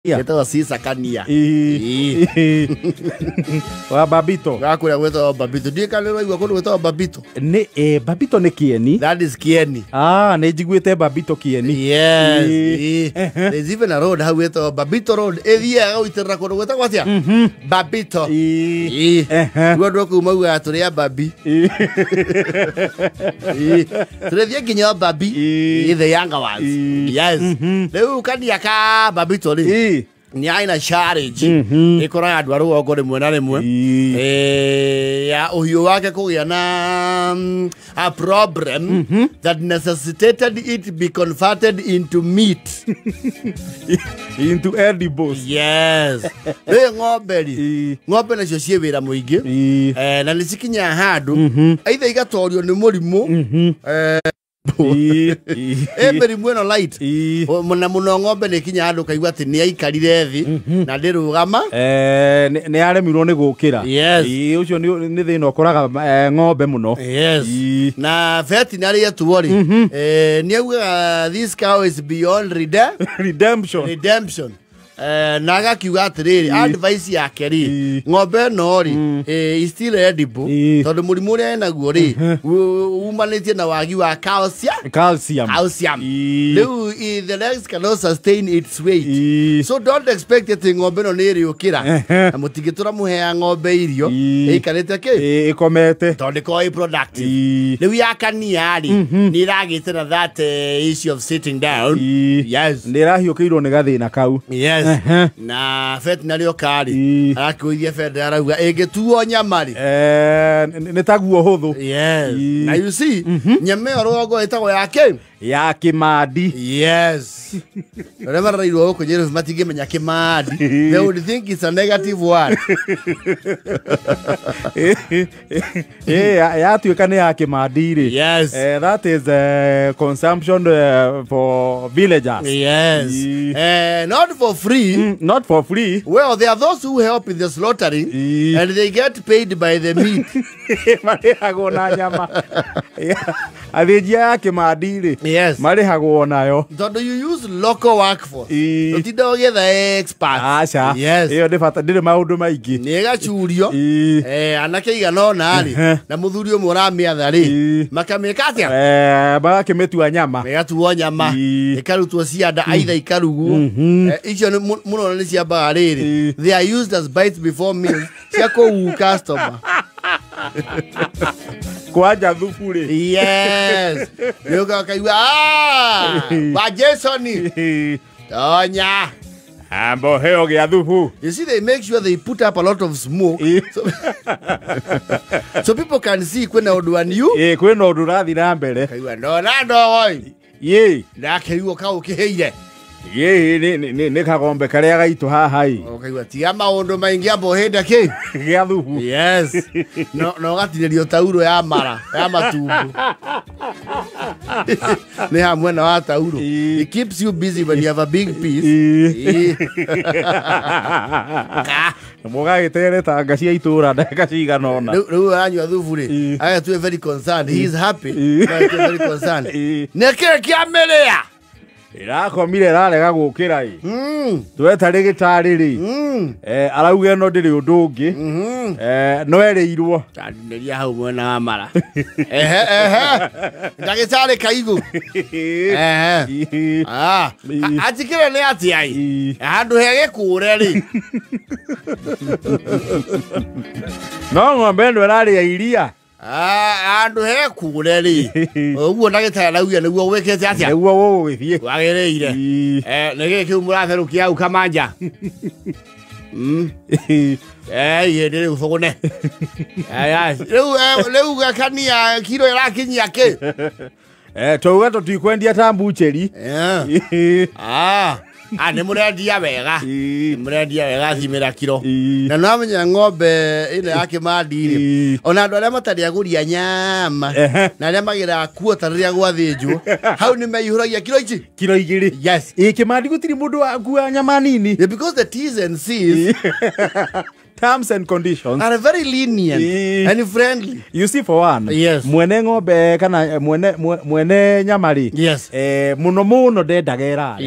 Ito sisa kania. Wa babito. Gakura gwetwa babito. Ndiye kalero igwa kundu gwetwa babito. Ni babito ni kieni. That is kieni. Ni njiguite babito kieni. Yes. There's even a road how gwetwa babito road. Ethia gauiterera kundu gwetwa gwatia. Babito. Gwa kuma gwa turia babi. Turia nginya babi. The younger ones. Yes. Leu kania ka babito ri. Ni aina charge ikora andu aru ogo rimwe na rimwe ya uhiu wake kugia na a problem that necessitated it be converted into meat into edibles. Yes. Ng'ombe nacio cie wira muingi na nicikinya handu aitha igatorio ni murimu merimu eno light muna muno ng'ombe ni kinya handu kaigua ati ni aikarire thi na ndirugama ni aremirwo ni gukira ucio ni thina ukoraga ng'ombe muno. Yes. Na veterinary yetu ri ni auga this cow is beyond redemption. Naga kiuga atiriri advice yake ri ng'ombe no ri is still edible tondu murimu ria naguo ri umanitie na wagi wa calcium. Riu the legs cannot sustain its weight, so don't expect that ng'ombe no ni riukira na mutigitura muhea ng'ombe irio ikarite ki ikomete tondu ko productive. Riu yakania ri ni ragite na that issue of sitting down. Yes. Ni rahiukirwo ni gathina kau. Yes. Na veterinary okari akuithie federa arauga ingetuo nyamari ni taguo huthu. Yes. Na you see nyame orogo itago yake ya kimadi. Yes. Remember you go kwenye matige menya kimadi, they would think it's a negative word. Ya tuika ni ya kimadi ri. Yes. That is consumption for villagers. Yes. Not for free. Not for free. Well, there are those who help in the slaughtering and they get paid by the meat. Marihagwo na nyama. Athinjia ya kimadi ri. Yes. Marihagwo nayo. Tondu you use local workforce. Utindo getha experts. Acha. Yes. Iyo ndibata ndire maundu maingi. Ni gachurio. Anake igana na ri. Na muthuri umwe uramiatha ri. Makameka atia? Bagakimetua nyama. Megatuo nyama. Ikarutwo cianda aitha ikarugu. Icio muno ni ciambaga riri. They are used as bites before meals. Cia ku customer. Kwaja thufu ri. Yes. Yoga kaigua ba Jasoni. Tonya. Ambo heo gia thufu. You see, they make sure they put up a lot of smoke so people can see kwena undu wa new. Kwena undu rathi na mbere. Kaigua ndo oi. Na kaigua ka ukiheire. Ni kagombe karia gaitu haha i. Kaigua tiga maundu maingi ambo henda ki gia thufu. Yes. No gatiririo tauro ya mara ya matumbu. Ni hamwe na wa tauro. It keeps you busy when you have a big piece. Moga gitere tanga cia itura ndeka cigana ona. Riu anywa thufu ri. Aya tu very concerned. He is happy. But very concerned. Neke kia merea. Irakomire rarega gukira i. Tweta rigitari ri. Arauge no ndiri undu ungi. No eriirwo. Tanderia hau mwena wa mara. Ndagitari kaigu. Atikire ni ati ai. Handu hege kure ri. No ng'ombe ndo raria iria. Andu he kure ri. Uguo ndagitari auge niguo wikete atia. Niguo gugithie. Wagereire. Nige kiu muratherukia au kamanja. Yedere ufogone. Leu gakania kilo irakinyia ki. Tuuga tutikwendia ta mbucheri. Ni murendia wega. Murendia wega thimira kilo. Na no amenya ng'ombe ino yake madiri. Ona andu aria matari aguria nyama. Na aria magira kuota riria gwathinjwo. Hau ni meihuragia kilo ici. Kilo igiri. Yes. Kimadi gutiri mundu akua nyama nini. Because the T's and C's terms and conditions are very lenient and friendly. You see, for one, yes, mwene ng'ombe kana mwene nyamari, yes, muno ndendagera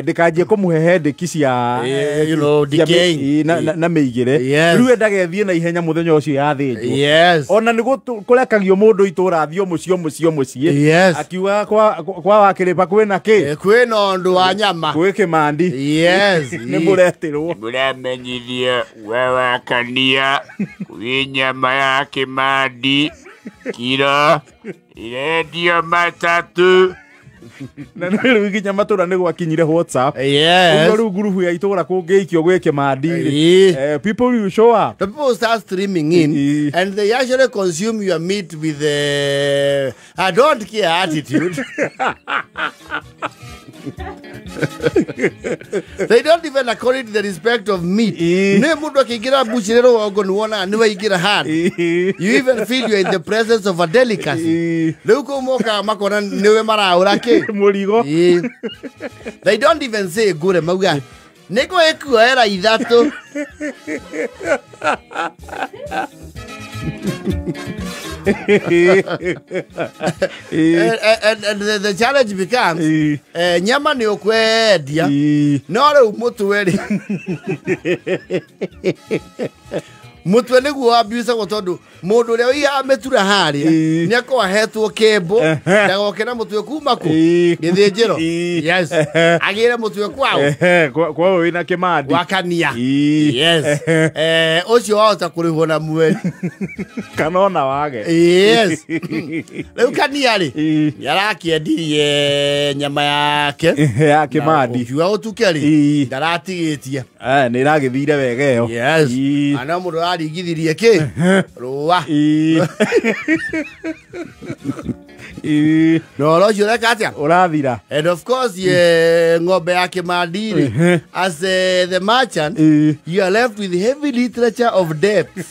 ndikajie kumuhehe ndikisia you know, decay na meigire riu ndagethie na ihenya muthenya ucio yathinjwo. Yes, ona ni kurekagio mundu itura thio mucie akiuga kwa wakiripa kwina ki kwina ndu wa nyama kwi Kimandi. Yes, ni muretirwo muramenyithie wewe kania kwi nyama ya Kimandi kilo irendio matatu na nä rä nginya matå ra nä gwakinyire WhatsApp. Yes, rä u ngurubu ya itå ra kå ngä ikio gwä Kimandi people will show up. The people start streaming in and they actually consume your meat with I don't care attitude. They don't even according to the respect of meat. Ne mundu akigira buchirero wago nuona ni waigira hand. You even feel you're in the presence of a delicacy. Leuko moka makona niwe maraura ke murigo. They don't even say gure mauga neko ekuera ithatu. and the challenge becomes nyama ni okwendia no riu mutwe ri mutwe niguo abuse gotondu mundu uria wiha metura haria ni akwahetwo kembo ndagoke na mutwe kuma ku githinjiro. Yes, agire mutwe kwao wina Kimandi wakania. Yes, ucio wahota kurihwo na mweri kana ona wage. Yes, riu kania ri yarakiendirie nyama yake ya Kimandi ukiuga utuke ri ndaratigitie ni iragithire wega iyo. Yes, ana mundu arigithirie ki ruwa no lo jure katia urathira. And of course ng'ombe ya Kimandi as the merchant you are left with heavy literature of debts.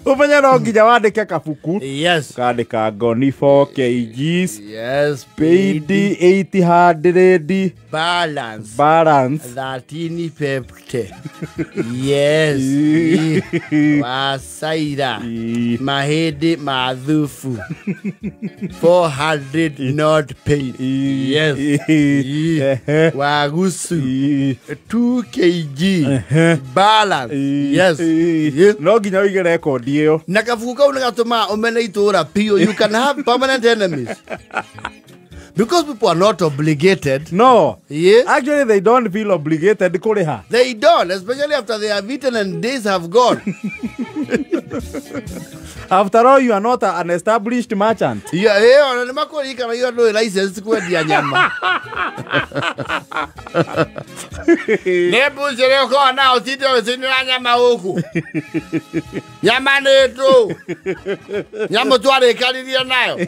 Umenya no nginya wandike kabuku. Yes, kandika ngoni 4 kgs. Yes, paid 800 balance 1350. Yes, wasaira mahedi madhufu 400 not paid. Yes, wagusu 2 kg balance. Yes, no nginya wige record iyo na kabuku kau nagatuma umene itura pio. You can have permanent enemies because people are not obligated. No, yes, actually they don't feel obligated kuriha. They don't, especially after they have eaten and days have gone. After all, you are not an established merchant. Yeah, ona nimakori kana you no license kwendia nyama. Nebu jere ko na otito wesinira nyama huku. Nyama netu. Nyama tware kaliria nayo.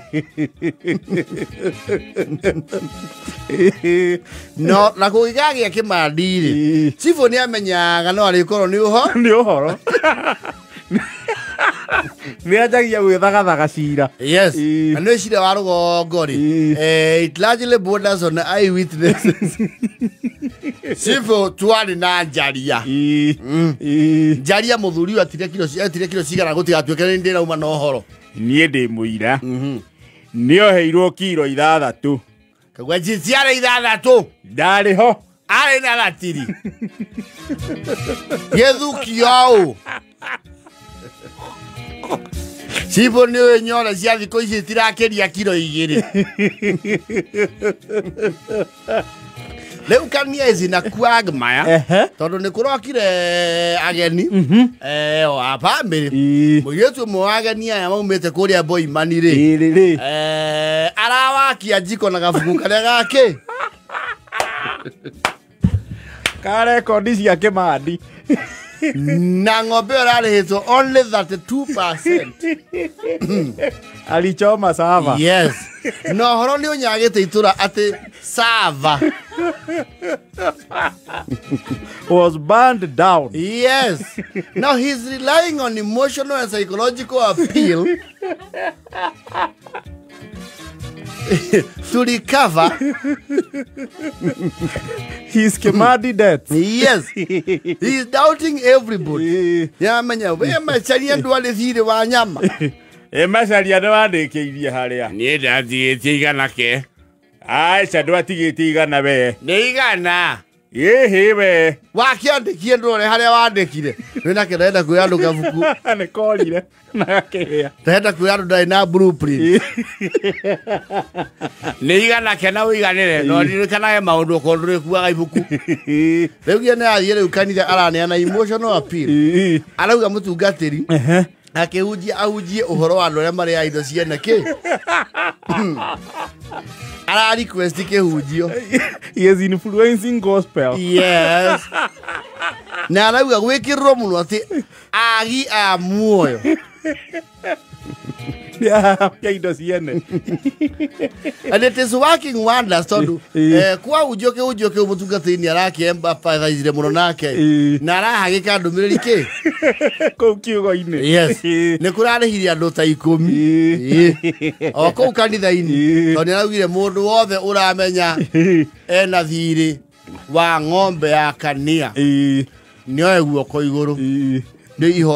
No, na kuigagia Kimandi ri. Chifu ni amenyaga no ari koro ni uho. Ni uhoro. Ni ajagia gwithagathaga cira. Yes, and no cira wa rugongo ri. It largely borders on eyewitnesses. Chifu twari na njaria. Njaria muthuri atire kilo cigara gutigatuike ni ndira uma no horo. Nie ndi muira. Nio heirwo kilo 6. Kagwa jiciara 6. Ndari ho. Ari na latiri. Yethukio. Chifu ni wenyora cia thiko ici tirakeria kilo 2. Leu kania ici na kwagmaya tondu ni kurokire ageni wa family muyetu mwageni aya maumite kuria Boimani ri arawakia jiko na gabuku karia gake ka record cia Kimandi na ng'ombe ararihitwo only 32%. alichoma sava. Yes, no horo ni unyagite itura ati sava was burned down. Yes, now he's relying on emotional and psychological appeal to recover his Kimadi death. Yes. He's doubting everybody. Yamanya, where my Charian do the theory wa nyama. Macaria nä wandä kä irie harä a niä ndatigä tie igana ke aica ndå atigä tie igana we nä igana ä hä we Wakä andä kie ndå harä a wandä kire wä nake ndärenda kwä andå gabuku nä korire na gakä hä a ndärenda kwä andå ndarä na blueprint nä igana ke na å iganä re no ndirikanaga maå ndå okorwo ndå rä kuaga ibuku rä u gä nä athiä rä u kanitha araneana emotional appeal arauga må tungatä ri akihunjia ahunjie uhoro wa andå arĩa marĩ indo ciene kä ara request kihunjio he is influencing gospel. yes na arauga gwĩkĩrĩrwo mũno atĩ agi a muoyo ya indo ciene and it is working wonders tondu kwa unjio kä må tungatä-inä arakĩembathaicire mũno nake na arahagĩka ndũmĩrĩri kä kũu kiugo-inĩ yes nä kå rarĩhire andå ta 10 o kũu kanitha-inĩ tondũ nĩ araugire mũndũ wothe ũramenya ena thirĩ wa ng'ombe ya kania nĩ oe guoko igũrũ the you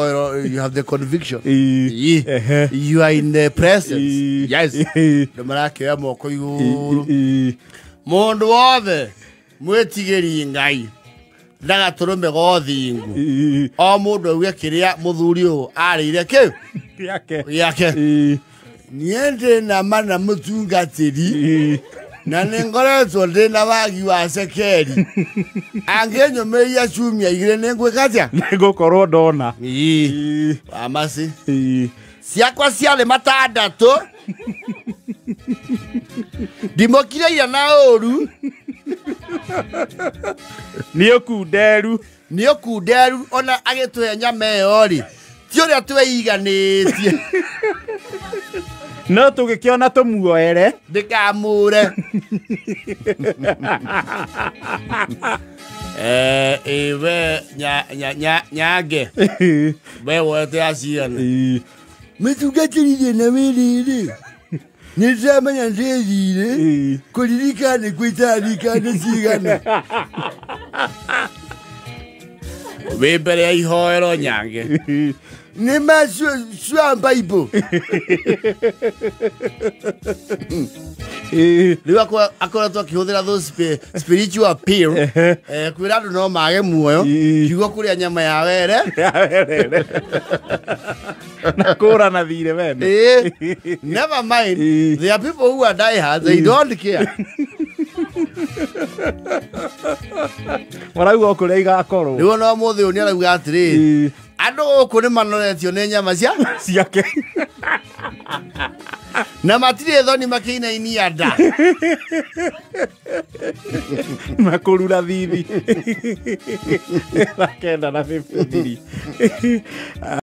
have the conviction. You are in the presence. Yes. The marake ya moko iguru. Mundu wothe mwetigeri ngai. Ndaga turume gothingu. O mundu auge kiria muthuri u arire ki yake. Niende na mana mutungatiri. Na nengoretwo ndi na wagi wa cekeri angenyomeria ciumia igire ningwikatia nigukorwo ndona amasi ciakwa ciarĩ matandatũ ndimokire ira na ũru nĩ ũkunderu ona agĩtũhe nyama ĩyo rĩ ti ũrĩa twĩiganĩtie no tũgĩkĩona tũmuoere ndikamũre we nyange we wote aciana mĩtungatĩrire na wĩrĩrĩ nĩ ndĩramenya ndĩthire kũririkana kwĩ itarikana cigana wĩ mbere ya ihoero nyange nĩ macua Bible rĩu akoretwo akĩhũthĩra those spiritual appeal kwĩra andũ no mage muoyo kiugo kũrĩa nyama ya were na kũrana thirĩ wene never mind there are people who are diehards they don't care marauga kũrĩa igakorwo rĩu no mũthĩ ũyũ nĩ arauga atĩrĩ andũ gũkũ nĩ manoretio nĩ nyama ciake na matirĩ thoni makĩinainia nda na kũrura thithi 950